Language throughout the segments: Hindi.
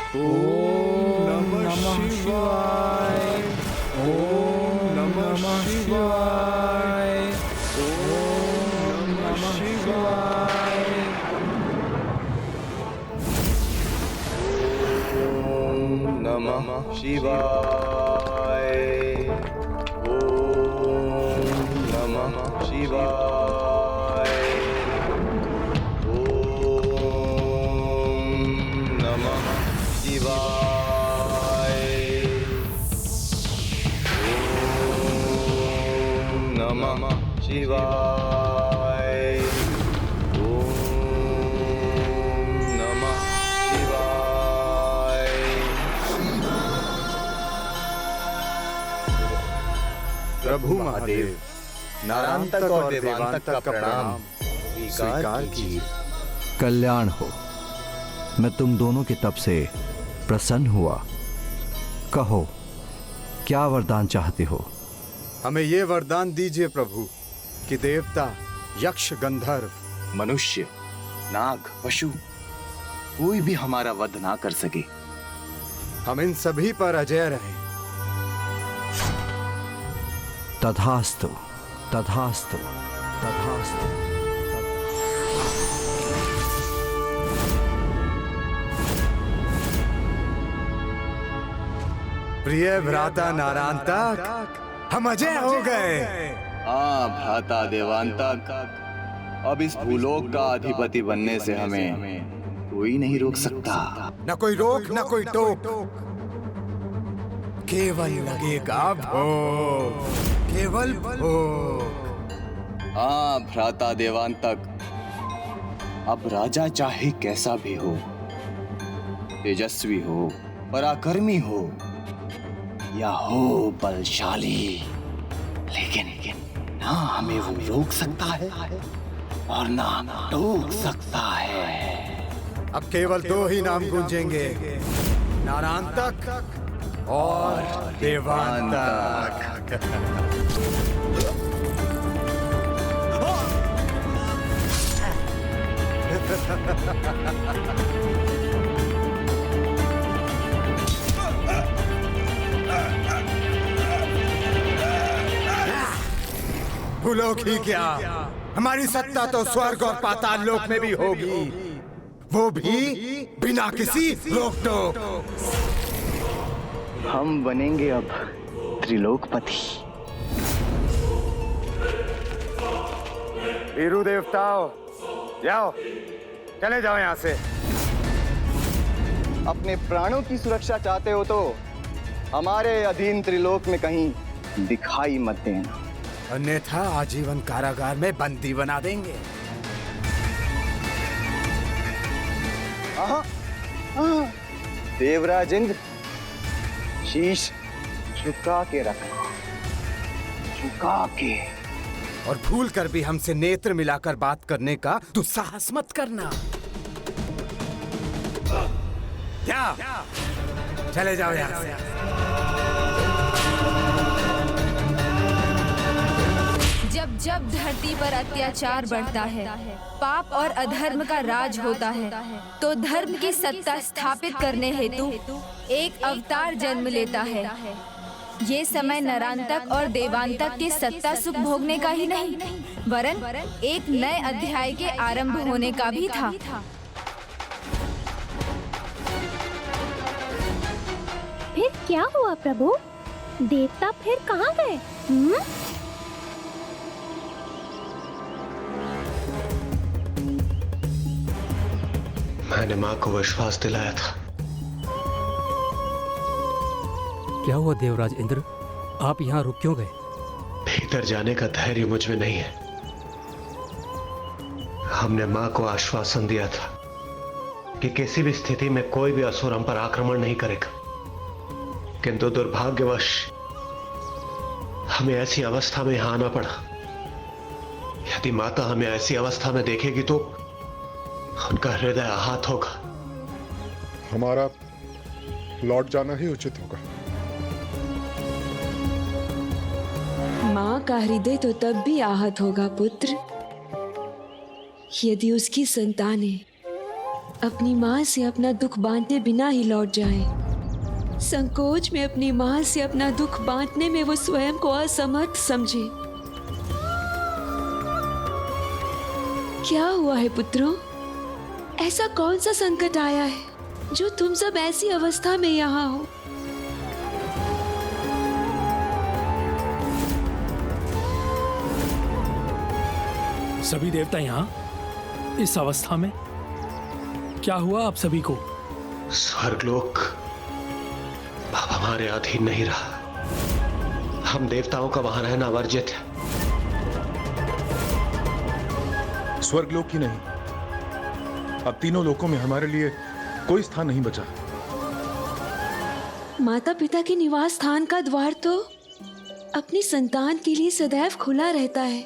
ओम नमः शिवाय। ओम नमः शिवाय। ओम नमः शिवाय। ओम नमः शिवाय। ओम नमः शिवाय। ओम नमः शिवाय। ओम नमः शिवाय। ओम नमः शिवाय। प्रभु महादेव, नारायणतक और देवांतक का प्रणाम स्वीकार कीजिए। कल्याण हो। मैं तुम दोनों के तप से प्रसन्न हुआ। कहो, क्या वरदान चाहते हो? हमें ये वरदान दीजिए प्रभु कि देवता, यक्ष, गंधर्व, मनुष्य, नाग, पशु कोई भी हमारा वध ना कर सके। हम इन सभी पर अजय रहें। तथास्तु, तथास्तु, तथास्तु। प्रिय भ्राता नारायणतक, हम अजय हो गए। हाँ भ्राता देवांतक, अब इस भूलोक का अधिपति बनने से हमें कोई नहीं रोक सकता। न कोई रोक न कोई टोक, केवल लगेगा भोग, केवल भोग। हाँ भ्राता देवांतक, अब राजा चाहे कैसा भी हो, तेजस्वी हो, पराक्रमी हो या हो बलशाली, लेकिन ना हमें वो रोक सकता है और ना टोक सकता है। अब केवल दो ही नाम गूंजेंगे, नारायणतक और देवांतक। भूलोक ही क्या, हमारी सत्ता तो स्वर्ग और पाताल लोक में भी होगी, वो भी बिना किसी रोक टोक। हम बनेंगे अब त्रिलोकपति। वीरू देवताओं, जाओ, चले जाओ यहाँ से। अपने प्राणों की सुरक्षा चाहते हो तो हमारे अधीन त्रिलोक में कहीं दिखाई मत देना, अन्यथा आजीवन कारागार में बंदी बना देंगे। देवराज इंद्र, शीश झुका के रखना, झुका के। और भूल कर भी हमसे नेत्र मिलाकर बात करने का दुस्साहस मत करना। क्या? चले जाओ यहाँ से। जब जब धरती पर अत्याचार बढ़ता है, पाप और अधर्म का राज होता है, तो धर्म की सत्ता स्थापित करने हेतु एक अवतार जन्म लेता है। ये समय नारायणतक और देवांतक के सत्ता सुख भोगने का ही नहीं, वरन एक नए अध्याय के आरंभ होने का भी था। फिर क्या हुआ प्रभु? देवता फिर कहाँ गए? मैंने माँ को विश्वास दिलाया था। क्या हुआ देवराज इंद्र, आप यहाँ रुक क्यों गए? भीतर जाने का धैर्य मुझ में नहीं है। हमने माँ को आश्वासन दिया था कि किसी भी स्थिति में कोई भी असुर हम पर आक्रमण नहीं करेगा, किंतु दुर्भाग्यवश हमें ऐसी अवस्था में यहां आना पड़ा। यदि माता हमें ऐसी अवस्था में देखेगी तो उनका हृदय आहत होगा। हमारा लौट जाना ही उचित होगा। माँ का हृदय तो तब भी आहत होगा पुत्र, यदि उसकी संतानें अपनी माँ से अपना दुख बांटने बिना ही लौट जाएं। संकोच में अपनी माँ से अपना दुख बांटने में वो स्वयं को असमर्थ समझे। क्या हुआ है पुत्रों? ऐसा कौन सा संकट आया है जो तुम सब ऐसी अवस्था में यहाँ हो? सभी देवता यहाँ इस अवस्था में? क्या हुआ आप सभी को? स्वर्गलोक अब हमारे अधीन नहीं रहा। हम देवताओं का वहां रहना वर्जित है। स्वर्गलोक ही नहीं, अब तीनों लोकों में हमारे लिए कोई स्थान नहीं बचा। माता पिता के निवास स्थान का द्वार तो अपनी संतान के लिए सदैव खुला रहता है,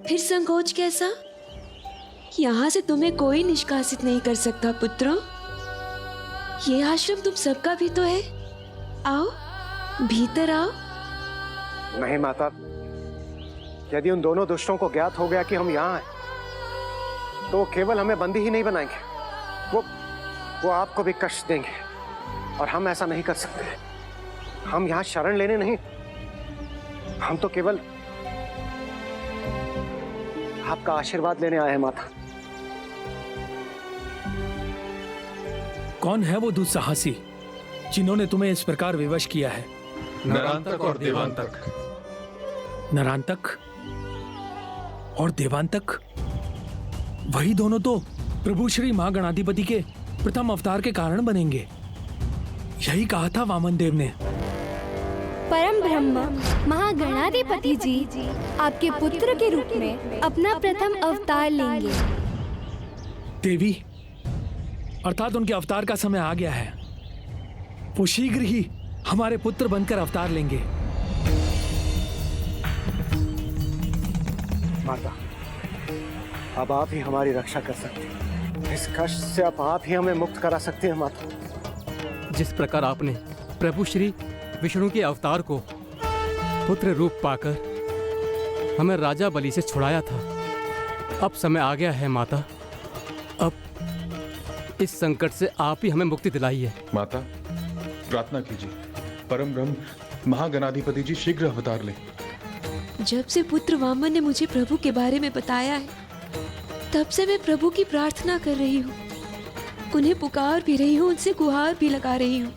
फिर संकोच कैसा? यहाँ से तुम्हें कोई निष्कासित नहीं कर सकता पुत्रों। ये आश्रम तुम सबका भी तो है। आओ, भीतर आओ। नहीं माता, यदि उन दोनों दुष्टों को ज्ञात हो गया कि हम यहाँ हैं, तो केवल हमें बंदी ही नहीं बनाएंगे, वो आपको भी कष्ट देंगे, और हम ऐसा नहीं कर सकते। हम यहाँ शरण लेने नहीं, हम तो केवल आपका आशीर्वाद लेने आए हैं माता। कौन है वो दुस्साहसी जिन्होंने तुम्हें इस प्रकार विवश किया है? नरांतक और देवांतक। नरांतक और देवांतक, वही दोनों तो प्रभु श्री महागणाधिपति के प्रथम अवतार के कारण बनेंगे। यही कहा था वामन देव ने। परम ब्रह्म महागणाधिपति जी आपके पुत्र के रूप में अपना प्रथम अवतार लेंगे। देवी, अर्थात उनके अवतार का समय आ गया है। वो शीघ्र ही हमारे पुत्र बनकर अवतार लेंगे। माता, अब आप ही हमारी रक्षा कर सकते हैं। इस कष्ट से अब आप ही हमें मुक्त करा सकते हैं माता। जिस प्रकार आपने प्रभु श्री विष्णु के अवतार को पुत्र रूप पाकर हमें राजा बलि से छुड़ाया था, अब समय आ गया है माता। अब इस संकट से आप ही हमें मुक्ति दिलाइए। माता, प्रार्थना कीजिए, परम ब्रह्म महागणाधिपति जी शीघ्र अवतार लें। जब से पुत्र वामन ने मुझे प्रभु के बारे में बताया है, तब से मैं प्रभु की प्रार्थना कर रही हूँ, उन्हें पुकार भी रही हूँ, उनसे गुहार भी लगा रही हूँ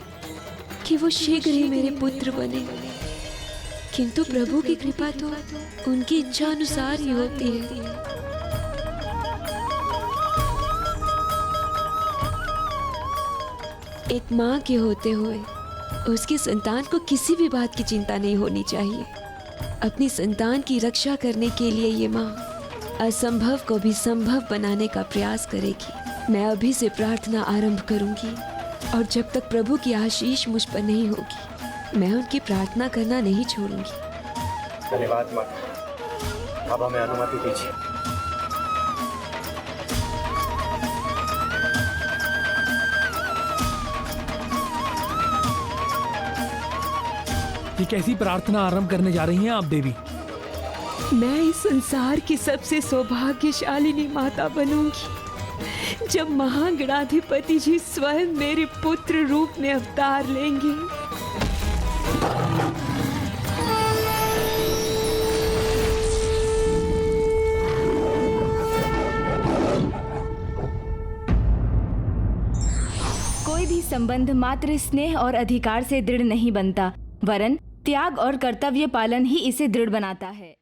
कि वो शीघ्र ही मेरे पुत्र बने। किंतु प्रभु की कृपा तो उनकी इच्छा अनुसार ही होती है। एक माँ के होते हुए उसकी संतान को किसी भी बात की चिंता नहीं होनी चाहिए। अपनी संतान की रक्षा करने के लिए ये माँ असंभव को भी संभव बनाने का प्रयास करेगी। मैं अभी से प्रार्थना आरंभ करूंगी, और जब तक प्रभु की आशीष मुझ पर नहीं होगी, मैं उनकी प्रार्थना करना नहीं छोड़ूंगी। धन्यवाद माता, अब हमें अनुमति दीजिए। ये कैसी प्रार्थना आरंभ करने जा रही हैं आप देवी? मैं इस संसार की सबसे सौभाग्यशालिनी माता बनूंगी जब महागणाधिपति जी स्वयं मेरे पुत्र रूप में अवतार लेंगे। कोई भी संबंध मात्र स्नेह और अधिकार से दृढ़ नहीं बनता, वरन त्याग और कर्तव्य पालन ही इसे दृढ़ बनाता है।